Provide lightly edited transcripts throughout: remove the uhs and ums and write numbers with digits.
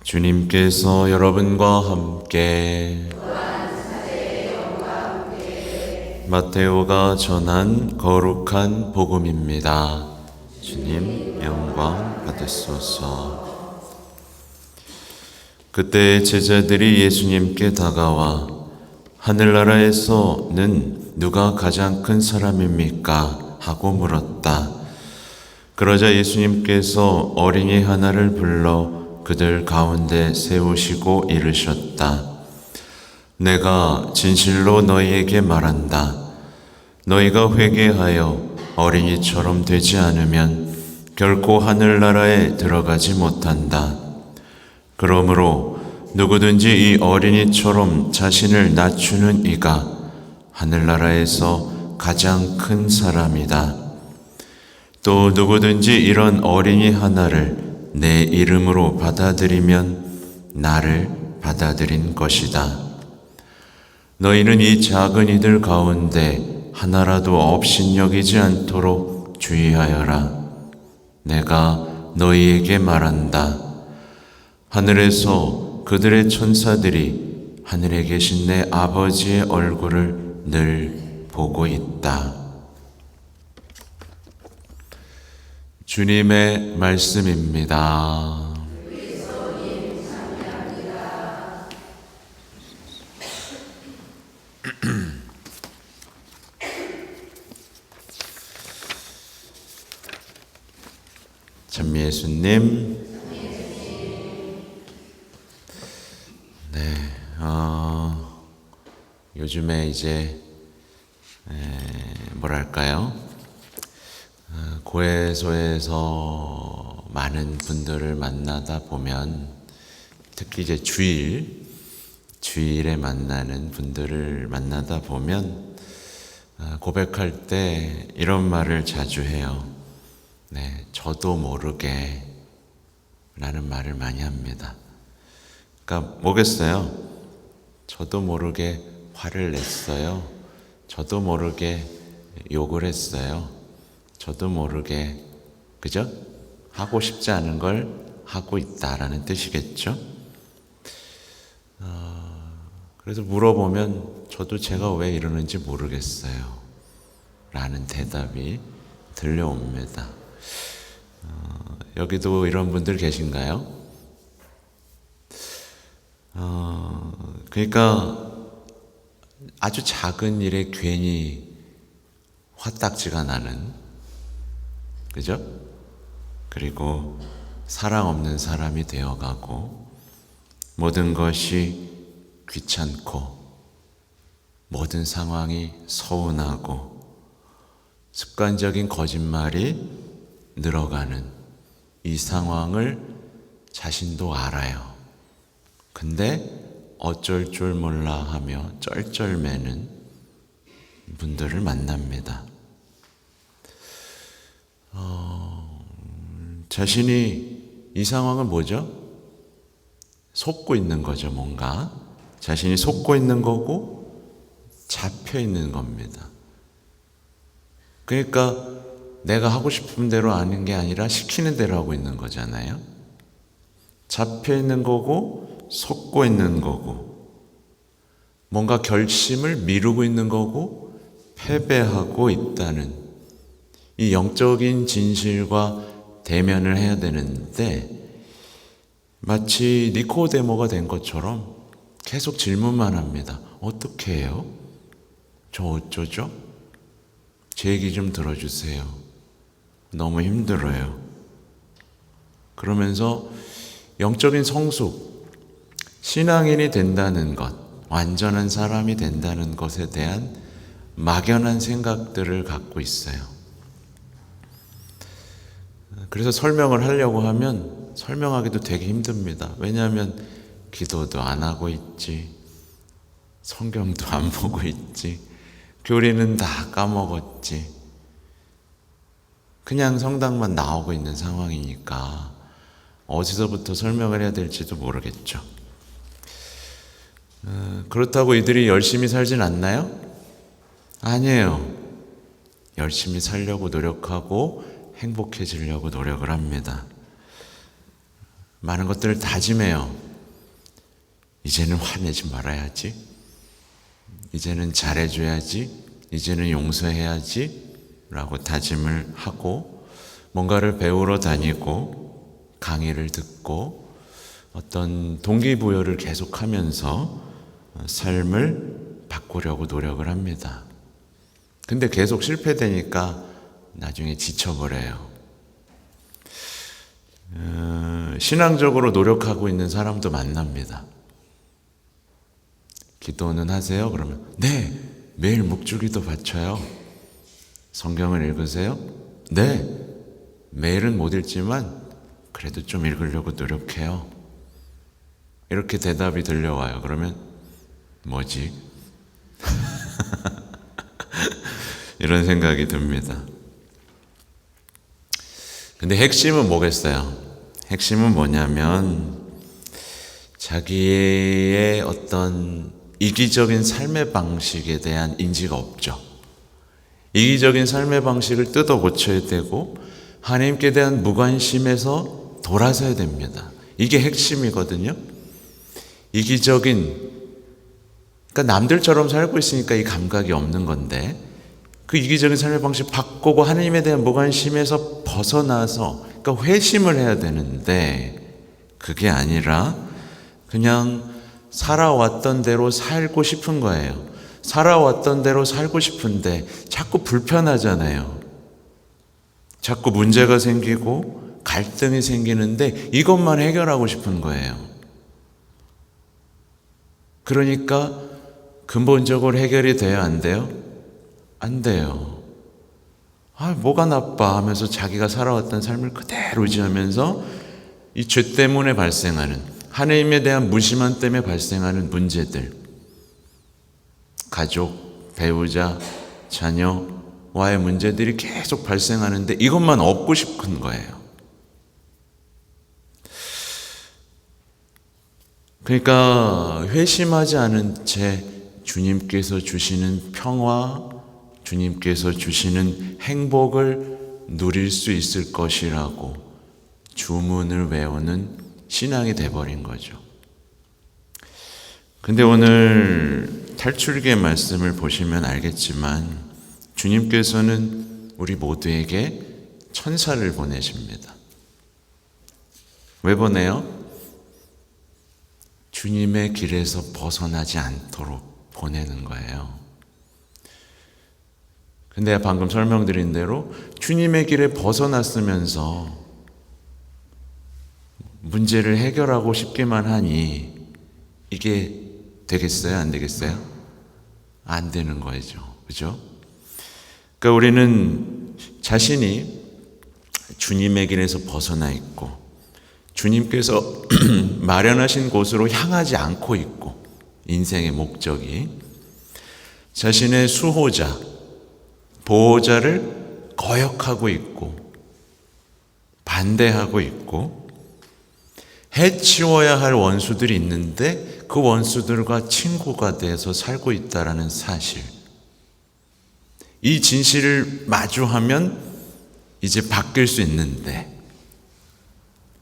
주님께서 여러분과 함께 마테오가 전한 거룩한 복음입니다. 주님 영광 받으소서. 그때 제자들이 예수님께 다가와 하늘나라에서는 누가 가장 큰 사람입니까? 하고 물었다. 그러자 예수님께서 어린이 하나를 불러 그들 가운데 세우시고 이르셨다. 내가 진실로 너희에게 말한다. 너희가 회개하여 어린이처럼 되지 않으면 결코 하늘나라에 들어가지 못한다. 그러므로 누구든지 이 어린이처럼 자신을 낮추는 이가 하늘나라에서 가장 큰 사람이다. 또 누구든지 이런 어린이 하나를 내 이름으로 받아들이면 나를 받아들인 것이다. 너희는 이 작은 이들 가운데 하나라도 업신여기지 않도록 주의하여라. 내가 너희에게 말한다. 하늘에서 그들의 천사들이 하늘에 계신 내 아버지의 얼굴을 늘 보고 있다. 주님의 말씀입니다. 참 예수님, 네, 요즘에 이제 뭐랄까요? 고해소에서 많은 분들을 만나다 보면, 특히 이제 주일에 만나는 분들을 만나다 보면 고백할 때 이런 말을 자주 해요. 네, 저도 모르게 라는 말을 많이 합니다. 그러니까 뭐겠어요? 저도 모르게 화를 냈어요. 저도 모르게 욕을 했어요. 저도 모르게, 그죠? 하고 싶지 않은 걸 하고 있다라는 뜻이겠죠? 그래서 물어보면 저도 제가 왜 이러는지 모르겠어요 라는 대답이 들려옵니다. 여기도 이런 분들 계신가요? 그러니까 아주 작은 일에 괜히 화딱지가 나는, 그죠? 그리고 사랑 없는 사람이 되어가고 모든 것이 귀찮고 모든 상황이 서운하고 습관적인 거짓말이 늘어가는 이 상황을 자신도 알아요. 근데 어쩔 줄 몰라 하며 쩔쩔매는 분들을 만납니다. 자신이 이 상황을 뭐죠? 속고 있는 거죠, 뭔가. 자신이 속고 있는 거고 잡혀 있는 겁니다. 그러니까 내가 하고 싶은 대로 하는 게 아니라 시키는 대로 하고 있는 거잖아요. 잡혀 있는 거고 속고 있는 거고 뭔가 결심을 미루고 있는 거고 패배하고 있다는 이 영적인 진실과 대면을 해야 되는데 마치 니코데모가 된 것처럼 계속 질문만 합니다. 어떻게 해요? 저 어쩌죠? 제 얘기 좀 들어주세요. 너무 힘들어요. 그러면서 영적인 성숙, 신앙인이 된다는 것, 완전한 사람이 된다는 것에 대한 막연한 생각들을 갖고 있어요. 그래서 설명을 하려고 하면 설명하기도 되게 힘듭니다. 왜냐하면 기도도 안 하고 있지, 성경도 안 보고 있지, 교리는 다 까먹었지, 그냥 성당만 나오고 있는 상황이니까 어디서부터 설명을 해야 될지도 모르겠죠. 그렇다고 이들이 열심히 살진 않나요? 아니에요. 열심히 살려고 노력하고 행복해지려고 노력을 합니다. 많은 것들을 다짐해요. 이제는 화내지 말아야지. 이제는 잘해줘야지. 이제는 용서해야지. 라고 다짐을 하고 뭔가를 배우러 다니고 강의를 듣고 어떤 동기부여를 계속하면서 삶을 바꾸려고 노력을 합니다. 근데 계속 실패되니까 나중에 지쳐버려요. 신앙적으로 노력하고 있는 사람도 만납니다. 기도는 하세요? 그러면 네, 매일 묵주기도 바쳐요. 성경을 읽으세요? 네, 매일은 못 읽지만 그래도 좀 읽으려고 노력해요. 이렇게 대답이 들려와요. 그러면 뭐지? 이런 생각이 듭니다. 근데 핵심은 뭐겠어요? 핵심은 뭐냐면 자기의 어떤 이기적인 삶의 방식에 대한 인지가 없죠. 이기적인 삶의 방식을 뜯어 고쳐야 되고 하나님께 대한 무관심에서 돌아서야 됩니다. 이게 핵심이거든요. 이기적인, 그러니까 남들처럼 살고 있으니까 이 감각이 없는 건데 그 이기적인 삶의 방식 바꾸고 하나님에 대한 무관심에서 벗어나서, 그러니까 회심을 해야 되는데 그게 아니라 그냥 살아왔던 대로 살고 싶은 거예요. 살아왔던 대로 살고 싶은데 자꾸 불편하잖아요. 자꾸 문제가 생기고 갈등이 생기는데 이것만 해결하고 싶은 거예요. 그러니까 근본적으로 해결이 돼야 안 돼요? 안 돼요. 뭐가 나빠 하면서 자기가 살아왔던 삶을 그대로 유지하면서 이 죄 때문에 발생하는, 하나님에 대한 무심함 때문에 발생하는 문제들, 가족, 배우자, 자녀와의 문제들이 계속 발생하는데 이것만 얻고 싶은 거예요. 그러니까 회심하지 않은 채 주님께서 주시는 평화, 주님께서 주시는 행복을 누릴 수 있을 것이라고 주문을 외우는 신앙이 돼버린 거죠. 근데 오늘 탈출기의 말씀을 보시면 알겠지만 주님께서는 우리 모두에게 천사를 보내십니다. 왜 보내요? 주님의 길에서 벗어나지 않도록 보내는 거예요. 근데 방금 설명드린 대로 주님의 길에 벗어났으면서 문제를 해결하고 싶기만 하니 이게 되겠어요? 안 되겠어요? 안 되는 거죠. 그죠? 그러니까 우리는 자신이 주님의 길에서 벗어나 있고 주님께서 마련하신 곳으로 향하지 않고 있고 인생의 목적이 자신의 수호자, 보호자를 거역하고 있고 반대하고 있고 해치워야 할 원수들이 있는데 그 원수들과 친구가 돼서 살고 있다는 사실, 이 진실을 마주하면 이제 바뀔 수 있는데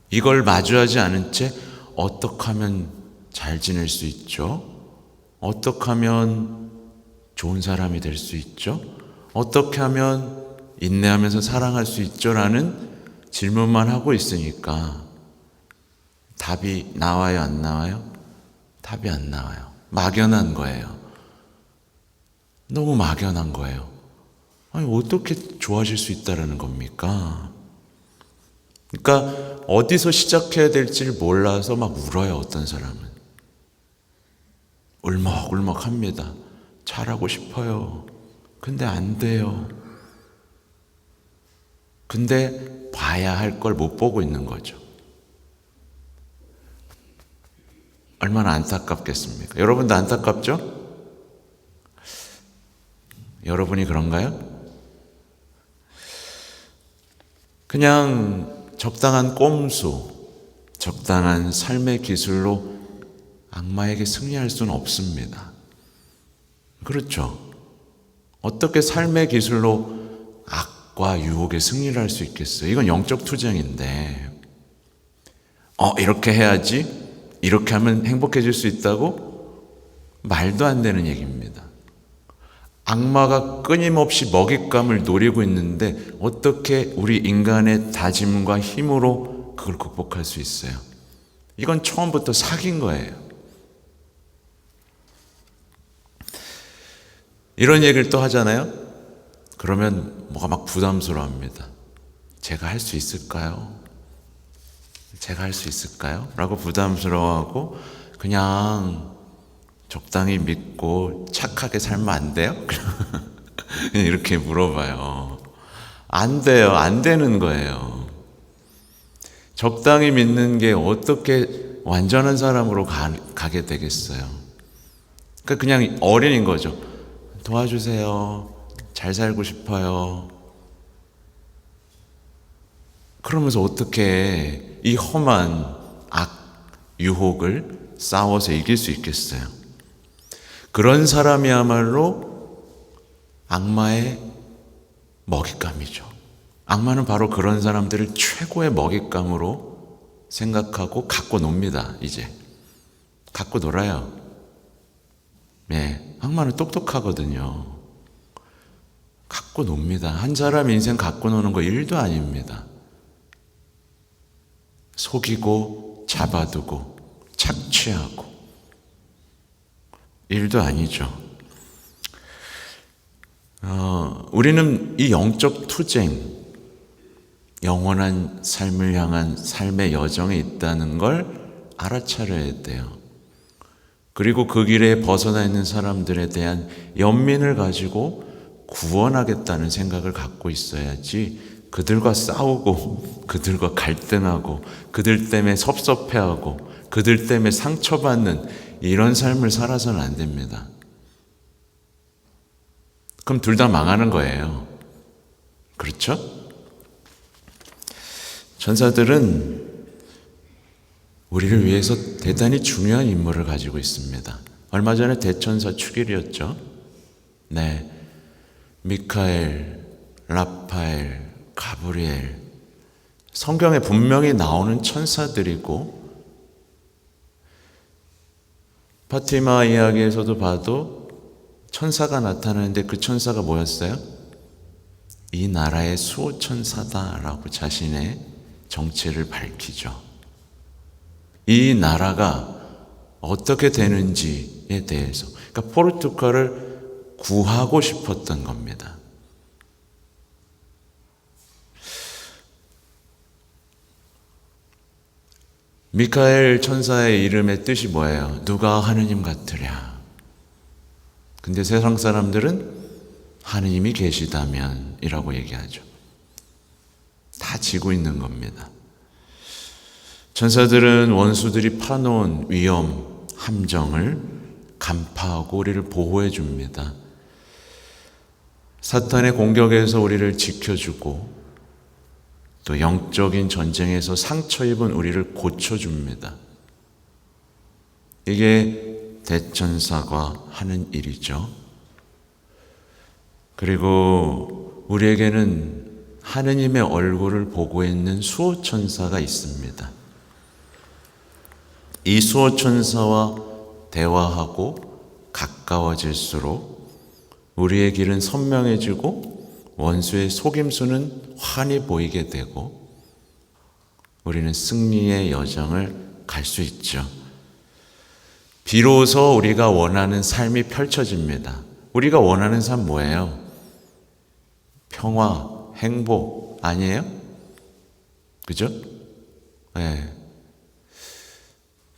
이걸 마주하지 않은 채 어떻게 하면 잘 지낼 수 있죠? 어떻게 하면 좋은 사람이 될 수 있죠? 어떻게 하면 인내하면서 사랑할 수 있죠? 라는 질문만 하고 있으니까 답이 나와요? 안 나와요? 답이 안 나와요. 막연한 거예요. 너무 막연한 거예요. 아니, 어떻게 좋아질 수 있다라는 겁니까? 그러니까 어디서 시작해야 될지를 몰라서 막 울어요. 어떤 사람은 울먹울먹합니다. 잘하고 싶어요. 근데 안 돼요. 근데 봐야 할 걸 못 보고 있는 거죠. 얼마나 안타깝겠습니까? 여러분도 안타깝죠? 여러분이 그런가요? 그냥 적당한 꼼수, 적당한 삶의 기술로 악마에게 승리할 수는 없습니다. 그렇죠? 어떻게 삶의 기술로 악과 유혹에 승리를 할 수 있겠어요? 이건 영적 투쟁인데 이렇게 해야지, 이렇게 하면 행복해질 수 있다고? 말도 안 되는 얘기입니다. 악마가 끊임없이 먹잇감을 노리고 있는데 어떻게 우리 인간의 다짐과 힘으로 그걸 극복할 수 있어요? 이건 처음부터 사기인 거예요. 이런 얘기를 또 하잖아요. 그러면 뭐가 막 부담스러워합니다. 제가 할 수 있을까요? 제가 할 수 있을까요? 라고 부담스러워하고 그냥 적당히 믿고 착하게 살면 안 돼요? 이렇게 물어봐요. 안 돼요. 안 되는 거예요. 적당히 믿는 게 어떻게 완전한 사람으로 가게 되겠어요? 그러니까 그냥 어린인 거죠. 도와주세요. 잘 살고 싶어요. 그러면서 어떻게 이 험한 유혹을 싸워서 이길 수 있겠어요? 그런 사람이야말로 악마의 먹잇감이죠. 악마는 바로 그런 사람들을 최고의 먹잇감으로 생각하고 갖고 놉니다. 이제 갖고 놀아요. 네, 악마는 똑똑하거든요. 갖고 놉니다. 한 사람 인생 갖고 노는 거 일도 아닙니다. 속이고 잡아두고 착취하고 일도 아니죠. 우리는 이 영적 투쟁, 영원한 삶을 향한 삶의 여정에 있다는 걸 알아차려야 돼요. 그리고 그 길에 벗어나 있는 사람들에 대한 연민을 가지고 구원하겠다는 생각을 갖고 있어야지 그들과 싸우고 그들과 갈등하고 그들 때문에 섭섭해하고 그들 때문에 상처받는 이런 삶을 살아서는 안 됩니다. 그럼 둘 다 망하는 거예요. 그렇죠? 천사들은 우리를 위해서 대단히 중요한 임무를 가지고 있습니다. 얼마 전에 대천사 축일이었죠. 네, 미카엘, 라파엘, 가브리엘, 성경에 분명히 나오는 천사들이고 파티마 이야기에서도 봐도 천사가 나타나는데 그 천사가 뭐였어요? 이 나라의 수호천사다라고 자신의 정체를 밝히죠. 이 나라가 어떻게 되는지에 대해서, 그러니까 포르투갈을 구하고 싶었던 겁니다. 미카엘 천사의 이름의 뜻이 뭐예요? 누가 하느님 같으랴. 근데 세상 사람들은 하느님이 계시다면 이라고 얘기하죠. 다 지고 있는 겁니다. 천사들은 원수들이 파놓은 위험, 함정을 간파하고 우리를 보호해 줍니다. 사탄의 공격에서 우리를 지켜주고 또 영적인 전쟁에서 상처 입은 우리를 고쳐줍니다. 이게 대천사가 하는 일이죠. 그리고 우리에게는 하느님의 얼굴을 보고 있는 수호천사가 있습니다. 이 수호천사와 대화하고 가까워질수록 우리의 길은 선명해지고 원수의 속임수는 환히 보이게 되고 우리는 승리의 여정을 갈 수 있죠. 비로소 우리가 원하는 삶이 펼쳐집니다. 우리가 원하는 삶 뭐예요? 평화, 행복 아니에요? 그죠? 네.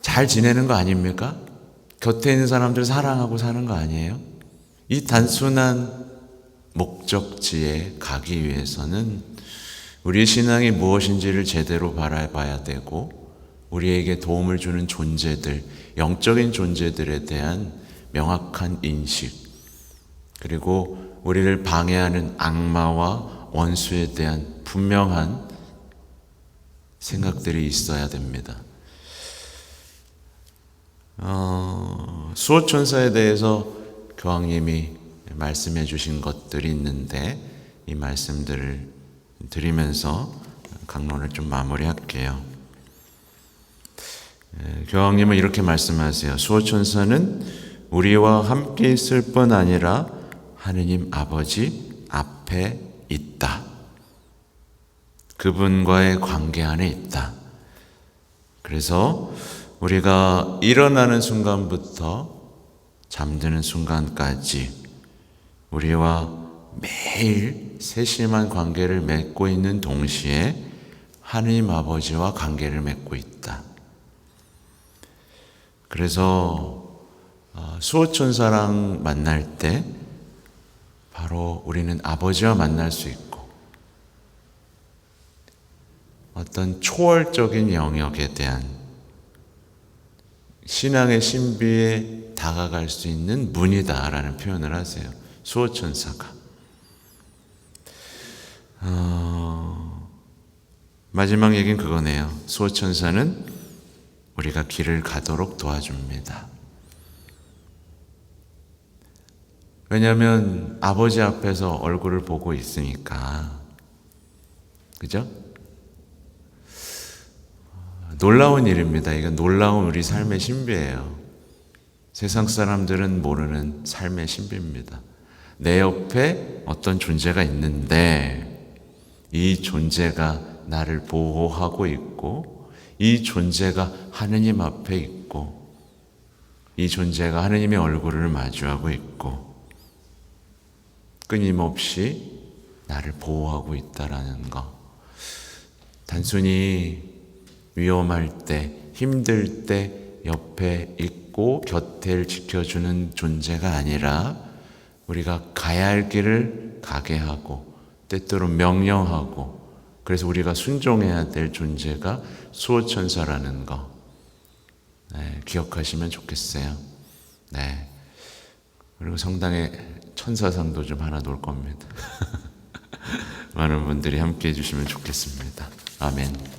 잘 지내는 거 아닙니까? 곁에 있는 사람들 사랑하고 사는 거 아니에요? 이 단순한 목적지에 가기 위해서는 우리의 신앙이 무엇인지를 제대로 바라봐야 되고 우리에게 도움을 주는 존재들, 영적인 존재들에 대한 명확한 인식, 그리고 우리를 방해하는 악마와 원수에 대한 분명한 생각들이 있어야 됩니다. 수호천사에 대해서 교황님이 말씀해 주신 것들이 있는데 이 말씀들을 드리면서 강론을 좀 마무리할게요. 교황님은 이렇게 말씀하세요. 수호천사는 우리와 함께 있을 뿐 아니라 하느님 아버지 앞에 있다. 그분과의 관계 안에 있다. 그래서 우리가 일어나는 순간부터 잠드는 순간까지 우리와 매일 세심한 관계를 맺고 있는 동시에 하느님 아버지와 관계를 맺고 있다. 그래서 수호천사랑 만날 때 바로 우리는 아버지와 만날 수 있고 어떤 초월적인 영역에 대한 신앙의 신비에 다가갈 수 있는 문이다라는 표현을 하세요. 수호천사가. 마지막 얘기는 그거네요. 수호천사는 우리가 길을 가도록 도와줍니다. 왜냐하면 아버지 앞에서 얼굴을 보고 있으니까. 그죠? 놀라운 일입니다. 이건 놀라운 우리 삶의 신비예요. 세상 사람들은 모르는 삶의 신비입니다. 내 옆에 어떤 존재가 있는데 이 존재가 나를 보호하고 있고 이 존재가 하느님 앞에 있고 이 존재가 하느님의 얼굴을 마주하고 있고 끊임없이 나를 보호하고 있다라는 거. 단순히 위험할 때, 힘들 때 옆에 있고 곁을 지켜주는 존재가 아니라 우리가 가야 할 길을 가게 하고 때때로 명령하고 그래서 우리가 순종해야 될 존재가 수호천사라는 거 기억하시면 좋겠어요. 네. 그리고 성당에 천사상도 좀 하나 놓을 겁니다. 많은 분들이 함께 해주시면 좋겠습니다. 아멘.